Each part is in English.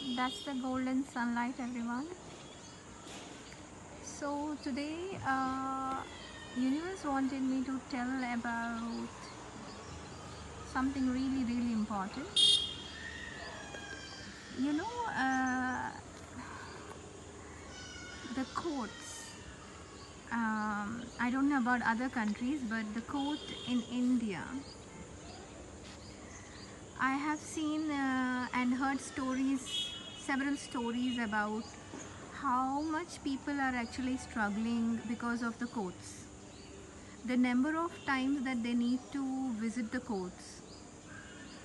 That's the golden sunlight, everyone. So today, universe wanted me to tell about something really important. You know, the quotes. I don't know about other countries, but the quote in India, I have seen and heard several stories about how much people are actually struggling because of the courts. The number of times that they need to visit the courts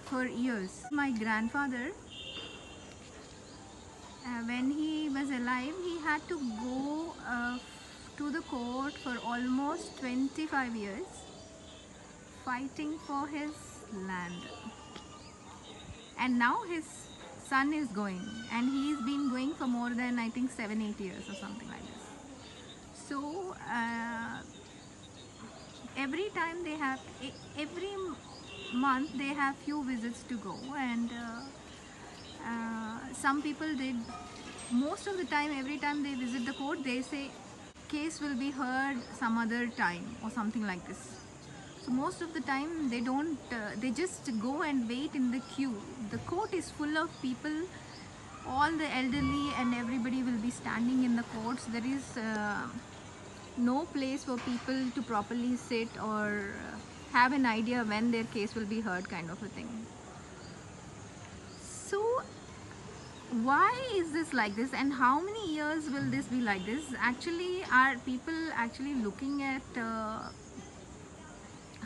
for years. My grandfather, when he was alive, he had to go to the court for almost 25 years fighting for his land. And now his son is going, and he's been going for more than I think 7-8 years or something like this. So every time they have every month they have few visits to go, and some people did most of the time. Every time they visit the court, they say case will be heard some other time or something like this. So most of the time they don't, they just go and wait in the queue. The court is full of people, all the elderly and everybody will be standing in the courts. There is no place for people to properly sit or have an idea when their case will be heard, kind of a thing. So why is this like this, and how many years will this be like this? Actually, are people actually looking at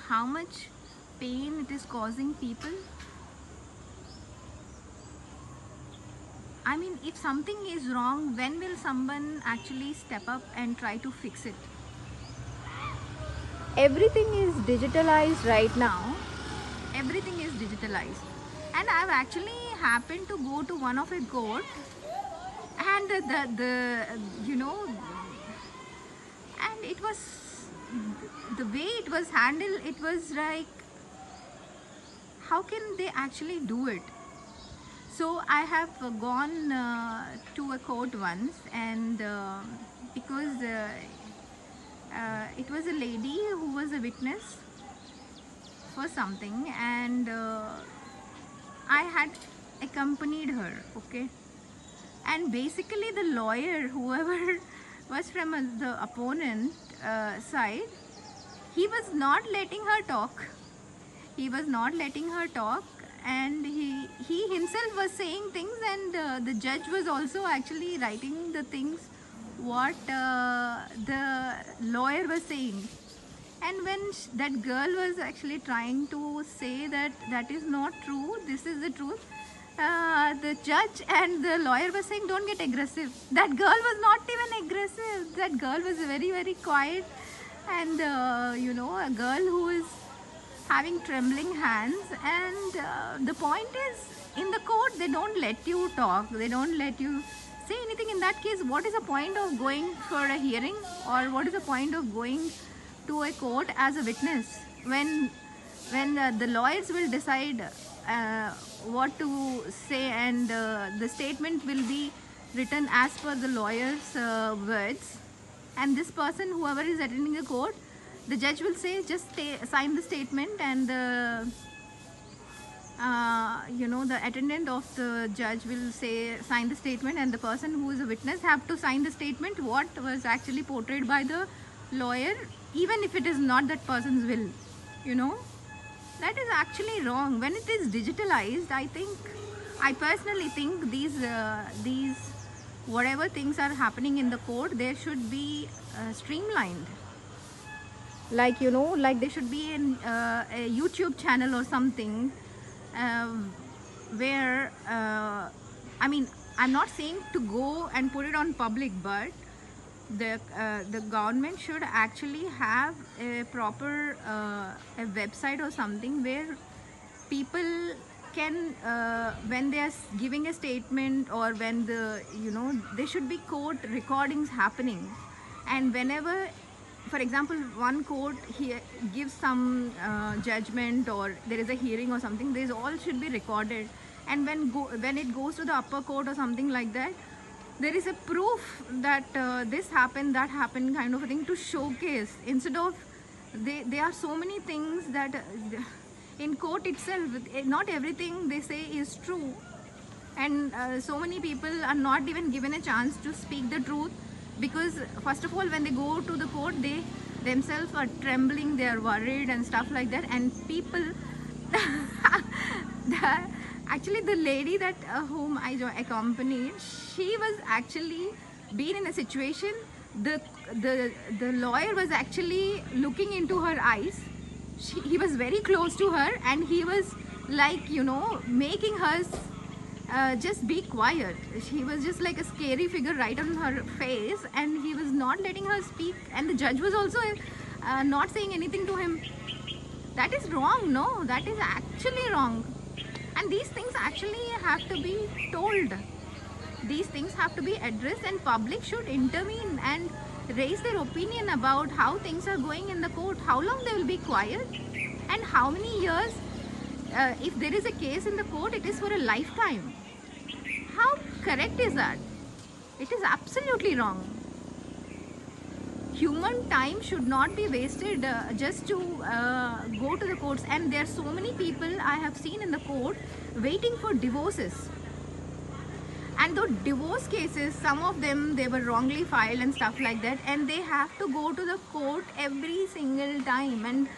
how much pain it is causing people? I mean, if something is wrong, when will someone actually step up and try to fix it? Everything is digitalized right now. Everything is digitalized. And I've actually happened to go to one of a court, and the you know, and it was the way it was handled. It was like, how can they actually do it? So I have gone to a court once, and because it was a lady who was a witness for something, and I had accompanied her, okay? And basically the lawyer, whoever was from the opponent side, he was not letting her talk. He was not letting her talk, and he himself was saying things, and the judge was also actually writing the things what the lawyer was saying. And when that girl was actually trying to say that that is not true, this is the truth, the judge and the lawyer was saying, don't get aggressive. That girl was not even aggressive. That girl was very quiet, and you know, a girl who is having trembling hands. And the point is, in the court they don't let you talk, they don't let you say anything. In that case, what is the point of going for a hearing, or what is the point of going to a court as a witness when the lawyers will decide what to say, and the statement will be written as per the lawyer's words, and this person, whoever is attending the court, the judge will say just sign the statement, and you know, the attendant of the judge will say sign the statement, and the person who is a witness have to sign the statement what was actually portrayed by the lawyer, even if it is not that person's will. You know, that is actually wrong. When it is digitalized, I personally think these whatever things are happening in the court, they should be streamlined. Like, you know, like there should be a YouTube channel or something where I mean, I'm not saying to go and put it on public, but the government should actually have a proper a website or something where people can when they are giving a statement, or when the, you know, there should be court recordings happening. And whenever, for example, one court here gives some judgment, or there is a hearing or something, these all should be recorded. and when it goes to the upper court or something like that, there is a proof that this happened, that happened, kind of a thing to showcase. Instead of, there are so many things that in court itself, not everything they say is true, and so many people are not even given a chance to speak the truth, because first of all, when they go to the court, they themselves are trembling, they are worried and stuff like that. And people actually the lady that whom I accompanied, she was actually been in a situation, the lawyer was actually looking into her eyes. He was very close to her, and he was like, you know, making her just be quiet. She was just like a scary figure right on her face, and he was not letting her speak, and the judge was also not saying anything to him. That is wrong. No, that is actually wrong. And these things actually have to be told. These things have to be addressed, and public should intervene and raise their opinion about how things are going in the court, how long they will be quiet, and how many years. If there is a case in the court, it is for a lifetime. How correct is that? It is absolutely wrong. Human time should not be wasted just to go to the courts. And there are so many people I have seen in the court waiting for divorces. And those divorce cases, some of them, they were wrongly filed and stuff like that, and they have to go to the court every single time, and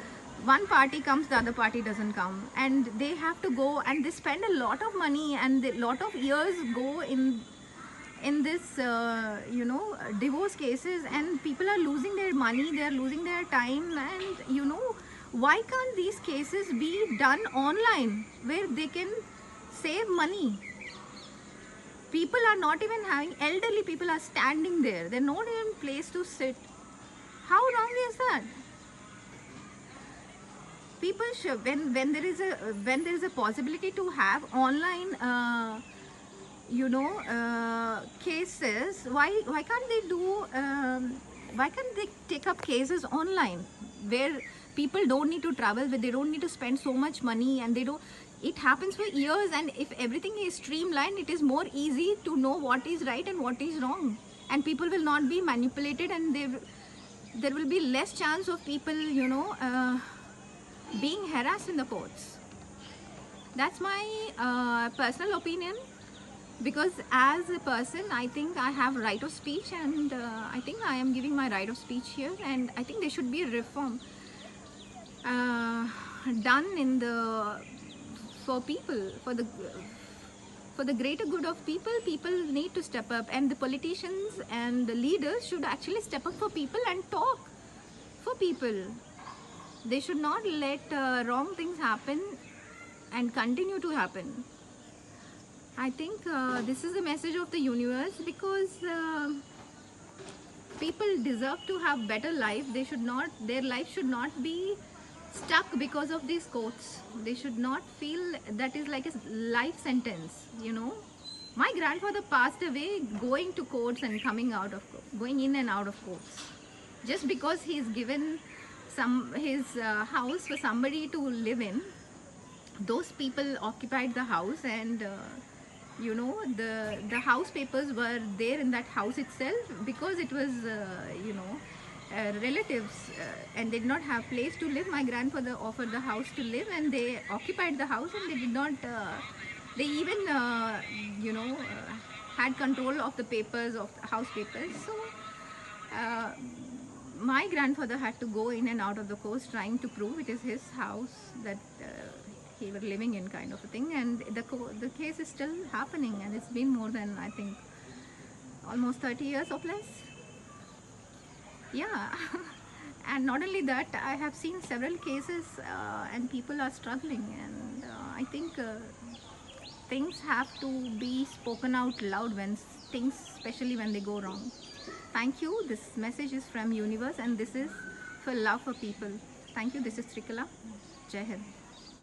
one party comes, the other party doesn't come, and they have to go, and they spend a lot of money, and a lot of years go in this you know, divorce cases, and people are losing their money, they are losing their time. And you know, why can't these cases be done online where they can save money? People are not even having, elderly people are standing there, they're not even place to sit. How wrong is that? People should, when there is a possibility to have online you know, cases, why can't they do why can't they take up cases online where people don't need to travel, where they don't need to spend so much money, and they don't, it happens for years. And if everything is streamlined, it is more easy to know what is right and what is wrong, and people will not be manipulated, and there will be less chance of people, you know, being harassed in the courts. That's my personal opinion, because as a person, I think I have right of speech, and I think I am giving my right of speech here, and I think there should be a reform done in the, for people, for the greater good of people. People need to step up, and the politicians and the leaders should actually step up for people and talk for people. They should not let wrong things happen and continue to happen. I think this is the message of the universe, because people deserve to have better life. They should not, their life should not be stuck because of these courts. They should not feel that is like a life sentence, you know. My grandfather passed away going to courts and coming out of courts, going in and out of courts, just because he's given his house for somebody to live in. Those people occupied the house, and you know, the house papers were there in that house itself, because it was you know, relatives, and they did not have place to live. My grandfather offered the house to live, and they occupied the house, and they did not they even you know, had control of the papers, of the house papers. So my grandfather had to go in and out of the courts trying to prove it is his house that he was living in, kind of a thing. And the case is still happening, and it's been more than, I think, almost 30 years or less. Yeah. And not only that, I have seen several cases and people are struggling, and I think things have to be spoken out loud when things, especially when they go wrong. Thank you. This message is from universe, and this is for love for people. Thank you. This is Trikala. Jai Hind.